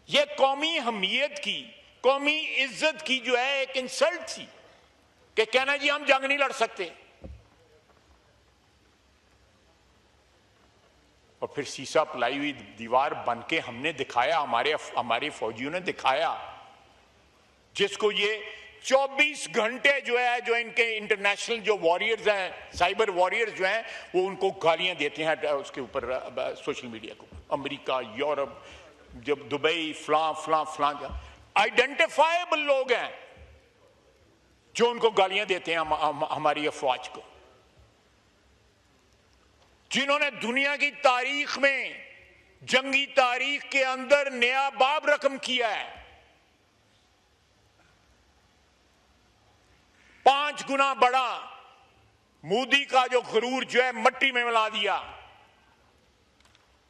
ये कौमी हमीयत की, कौमी इज्जत की जो है एक इंसल्ट थी कि कहना जी हम जंग नहीं लड़ सकते। और फिर शीशा पलाई हुई दीवार बन के हमने दिखाया, हमारे फौजियों ने दिखाया, जिसको ये 24 घंटे जो है, जो इनके इंटरनेशनल जो वॉरियर्स हैं, साइबर वॉरियर्स जो हैं, वो उनको गालियां देते हैं उसके ऊपर, सोशल मीडिया को। अमेरिका, यूरोप, जब दुबई, फलां आइडेंटिफाइबल लोग हैं जो उनको गालियां देते हैं हमारी अफवाज को, जिन्होंने दुनिया की तारीख में, जंगी तारीख के अंदर नया बाब रकम किया है। 5 गुना बड़ा मोदी का जो गुरूर जो है मट्टी में मिला दिया।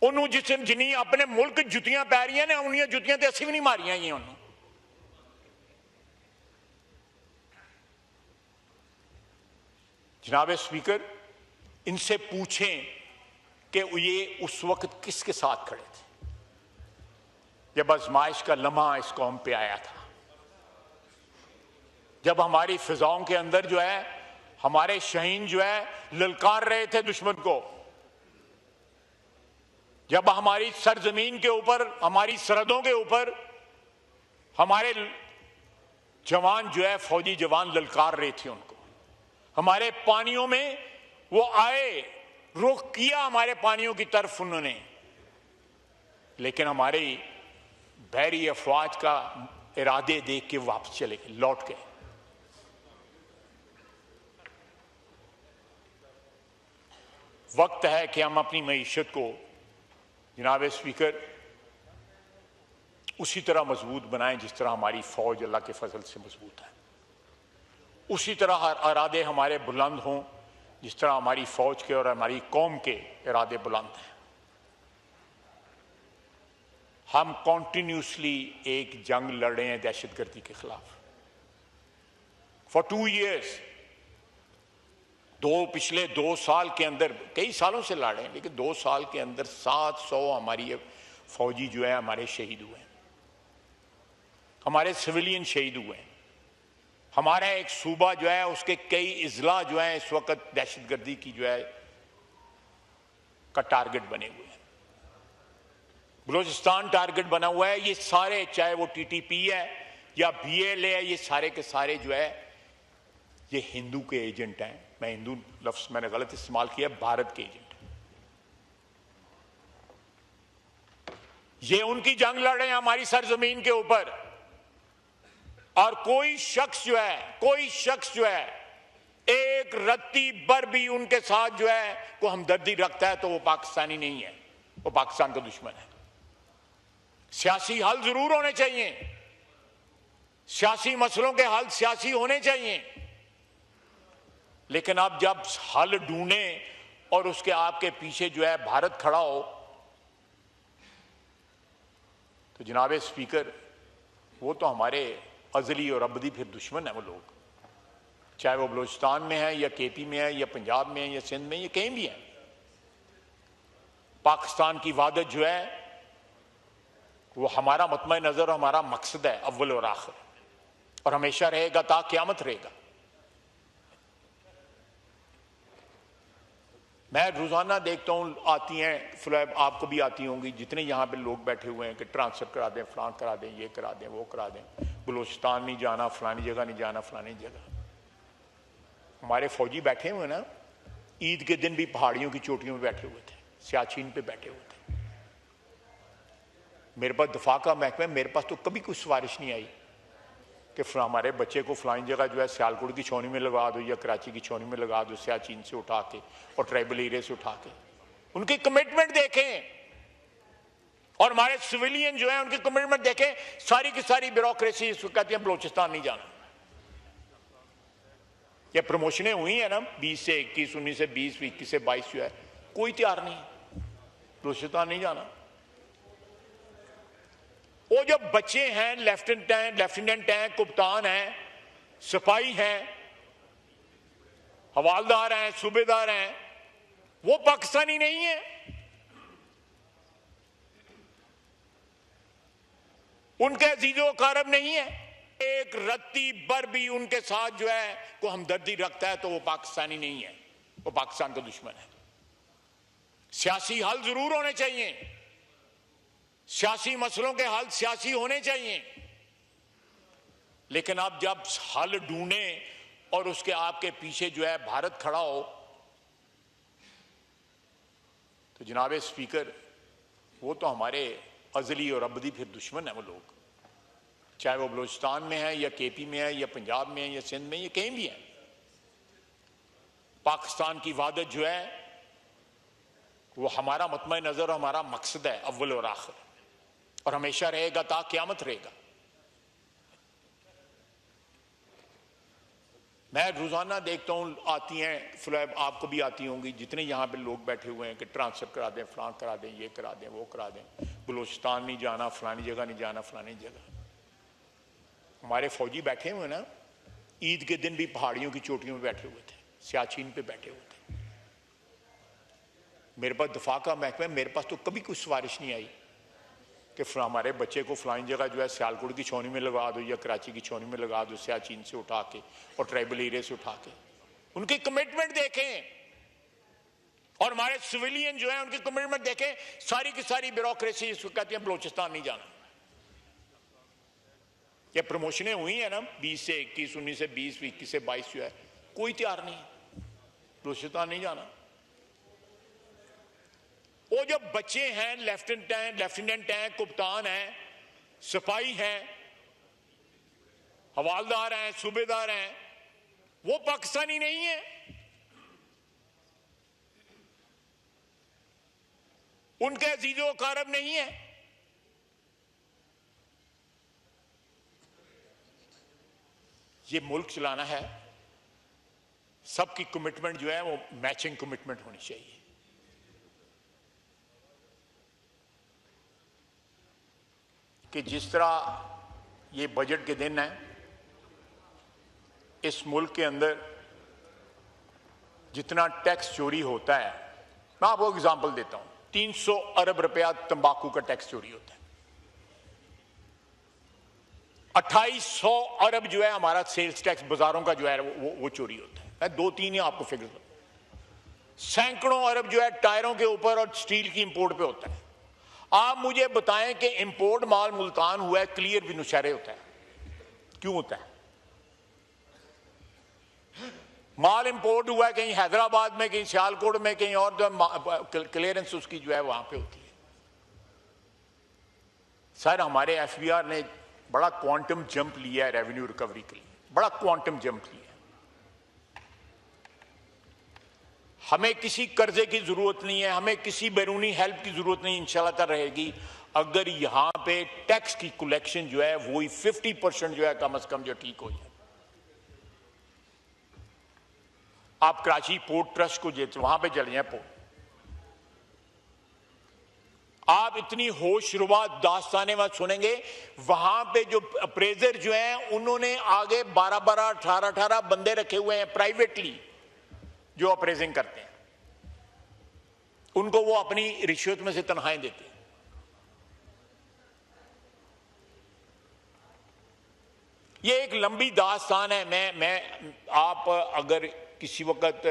उन्होंने जिन्नी अपने मुल्क जुतियां पै रही ने, उन्हीं जुतियां तो असं भी नहीं मारिया ही उन्होंने। जनाब स्पीकर, इनसे पूछें कि ये उस वक्त किसके साथ खड़े थे जब आजमाइश का लम्हा इस कौम पे आया था, जब हमारी फिजाओं के अंदर जो है हमारे शहीन जो है ललकार रहे थे दुश्मन को, जब हमारी सरजमीन के ऊपर, हमारी सरहदों के ऊपर हमारे जवान जो है, फौजी जवान ललकार रहे थे उनको, हमारे पानियों में वो आए, रुख किया हमारे पानियों की तरफ उन्होंने, लेकिन हमारी बहरी अफवाज का इरादे देख के वापस चले गए, लौट गए। वक्त है कि हम अपनी मईशत को जनाब स्पीकर उसी तरह मजबूत बनाएं जिस तरह हमारी फौज अल्लाह के फजल से मजबूत है। उसी तरह इरादे हमारे बुलंद हों जिस तरह हमारी फौज के और हमारी कौम के इरादे बुलंद हैं। हम कॉन्टिन्यूसली एक जंग लड़ रहे हैं दहशतगर्दी के खिलाफ फॉर 2 years। पिछले 2 साल के अंदर, कई सालों से लड़ रहे हैं, लेकिन 2 साल के अंदर 700 हमारी फौजी जो है हमारे शहीद हुए हैं, हमारे सिविलियन शहीद हुए हैं। हमारा एक सूबा जो है उसके कई इजला जो है इस वक्त दहशतगर्दी की जो है का टारगेट बने हुए हैं। बलूचिस्तान टारगेट बना हुआ है। ये सारे, चाहे वो टीटीपी है या बीएलए है, ये सारे के सारे जो है ये हिंदू के एजेंट हैं। मैं हिंदू लफ्ज मैंने गलत इस्तेमाल किया, भारत के एजेंट। ये उनकी जंग लड़ रहे हैं हमारी सरजमीन के ऊपर, और कोई शख्स जो है एक रत्ती भर भी उनके साथ जो है को हमदर्दी रखता है तो वो पाकिस्तानी नहीं है, वो पाकिस्तान का दुश्मन है। सियासी हल जरूर होने चाहिए, सियासी मसलों के हल सियासी होने चाहिए, लेकिन आप जब हल ढूंढे और उसके आपके पीछे जो है भारत खड़ा हो, तो जनाब स्पीकर वो तो हमारे अजली और अबदी फिर दुश्मन है वो लोग, चाहे वो बलूचिस्तान में है या केपी में है या पंजाब में है या सिंध में, या कहीं भी है। पाकिस्तान की वादत जो है वो हमारा मतमय नजर और हमारा मकसद है अव्वल और आखिर, और हमेशा रहेगा ता क़यामत रहेगा। मैं रोजाना देखता हूँ, आती हैं फ्लैब, आपको भी आती होंगी, जितने यहाँ पे लोग बैठे हुए हैं कि ट्रांसफर करा दें, फलां करा दें, ये करा दें, वो करा दें, बलूचिस्तान नहीं जाना, फलानी जगह नहीं जाना, फलानी जगह। हमारे फौजी बैठे हुए ना, ईद के दिन भी पहाड़ियों की चोटियों में बैठे हुए थे, सियाचिन पे बैठे हुए थे। मेरे पास दफा का महकमा, मेरे पास तो कभी कोई सिफारिश नहीं आई कि हमारे बच्चे को फलानी जगह जो है सियालकोट की छावनी में लगा दो या कराची की छावनी में लगा दो, सियाचिन से उठा के और ट्राइबल एरिया से उठा के। उनकी कमिटमेंट देखें, और हमारे सिविलियन जो है उनकी कमिटमेंट देखें। सारी की सारी ब्यूरोक्रेसी इसको कहती है बलूचिस्तान नहीं जाना। ये प्रमोशनें हुई है ना 20 से 21, 19 से 20, 21 से 22 जो है, कोई तैयार नहीं, बलूचिस्तान नहीं जाना। वो जो बच्चे हैं, लेफ्टिनेंट हैं, कप्तान हैं, सिपाही हैं, हवालदार हैं, सूबेदार हैं, वो पाकिस्तानी नहीं है। उनके अजीजों कारब नहीं है। एक रत्ती भर भी उनके साथ जो है को हमदर्दी रखता है तो वो पाकिस्तानी नहीं है, वो पाकिस्तान का दुश्मन है। सियासी हल जरूर होने चाहिए, सियासी मसलों के हल सियासी होने चाहिए, लेकिन आप जब हल ढूंढे और उसके आपके पीछे जो है भारत खड़ा हो, तो जनाब स्पीकर वो तो हमारे अजली और अबदी फिर दुश्मन है वो लोग, चाहे वो बलूचिस्तान में है या केपी में है या पंजाब में है या सिंध में, या कहीं भी है। पाकिस्तान की वहादत जो है वो हमारा मतमय नजर और हमारा मकसद है अव्वल और आखिर, और हमेशा रहेगा ता क़यामत रहेगा। मैं रोजाना देखता हूं, आती हैं फ्लैब, आपको भी आती होंगी, जितने यहां पे लोग बैठे हुए हैं कि ट्रांसफर करा दें, फलां करा दें, ये करा दें, वो करा दें, बलूचिस्तान नहीं जाना, फलानी जगह नहीं जाना, फलानी जगह। हमारे फौजी बैठे हुए ना, ईद के दिन भी पहाड़ियों की चोटियों में बैठे हुए थे, सियाचिन पे बैठे हुए थे। मेरे पास दफा का महकमा, मेरे पास तो कभी कोई सिफारिश नहीं आई कि हमारे बच्चे को फलानी जगह जो है सियालकोट की छावनी में लगा दो या कराची की छावनी में लगा दो, सियाचिन से उठा के और ट्राइबल एरिया से उठा के। उनकी कमिटमेंट देखें, और हमारे सिविलियन जो है उनकी कमिटमेंट देखें। सारी की सारी ब्यूरोक्रेसी इसको कहती है बलूचिस्तान नहीं जाना। ये प्रमोशनें हुई है ना 20 से 21, 19 से 20, 21 से 22 जो है, कोई तैयार नहीं बलूचिस्तान नहीं जाना। वो जो बच्चे हैं, लेफ्टिनेंट हैं, कप्तान हैं, सिपाही हैं, हवालदार हैं, सूबेदार हैं, वो पाकिस्तानी नहीं है। उनके अजीजों कारब नहीं है। ये मुल्क चलाना है, सबकी कमिटमेंट जो है वो मैचिंग कमिटमेंट होनी चाहिए। कि जिस तरह ये बजट के दिन है, इस मुल्क के अंदर जितना टैक्स चोरी होता है, मैं आपको एग्जांपल देता हूं, 300 अरब रुपया तंबाकू का टैक्स चोरी होता है, 2800 अरब जो है हमारा सेल्स टैक्स बाजारों का जो है वो चोरी होता है। मैं 2-3 ही आपको फिगर, सैकड़ों अरब जो है टायरों के ऊपर और स्टील की इंपोर्ट पे होता है। आप मुझे बताएं कि इंपोर्ट माल मुल्तान हुआ है, क्लियर भी नुशहरे होता है, क्यों होता है? माल इंपोर्ट हुआ है कहीं हैदराबाद में, कहीं सियालकोट में, कहीं और, जो क्लियरेंस उसकी जो है वहां पे होती है। सर हमारे एफबीआर ने बड़ा क्वांटम जंप लिया है रेवेन्यू रिकवरी के लिए, बड़ा क्वांटम जंप लिया। हमें किसी कर्जे की जरूरत नहीं है, हमें किसी बैरूनी हेल्प की जरूरत नहीं, इंशाल्लाह रहेगी, अगर यहां पे टैक्स की कलेक्शन जो है वही 50% जो है कम से कम जो ठीक हो जाए। आप कराची पोर्ट ट्रस्ट को जेते वहां पे चले जाए पोर्ट, आप इतनी होशरुबा दास्ताने वहां सुनेंगे, वहां पे जो अप्रेजर जो हैं उन्होंने आगे 12-12, 18-18 बंदे रखे हुए हैं प्राइवेटली जो अप्रेजिंग करते हैं, उनको वो अपनी रिश्वत में से तनख्वाहें देते हैं। ये एक लंबी दास्तान है। मैं आप अगर किसी वक्त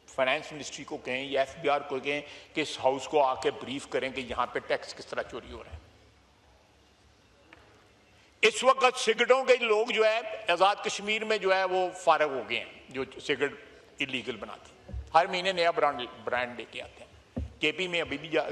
फाइनेंस मिनिस्ट्री को कहें या एफबीआर को कहें कि इस हाउस को आके ब्रीफ करें कि यहां पे टैक्स किस तरह चोरी हो रहा है। इस वक्त सिगरेटों के लोग जो है आजाद कश्मीर में जो है वो फारग हो गए हैं, जो सिगरेट इलीगल बनाते हैं, हर महीने नया ब्रांड लेके आते हैं। केपी में अभी भी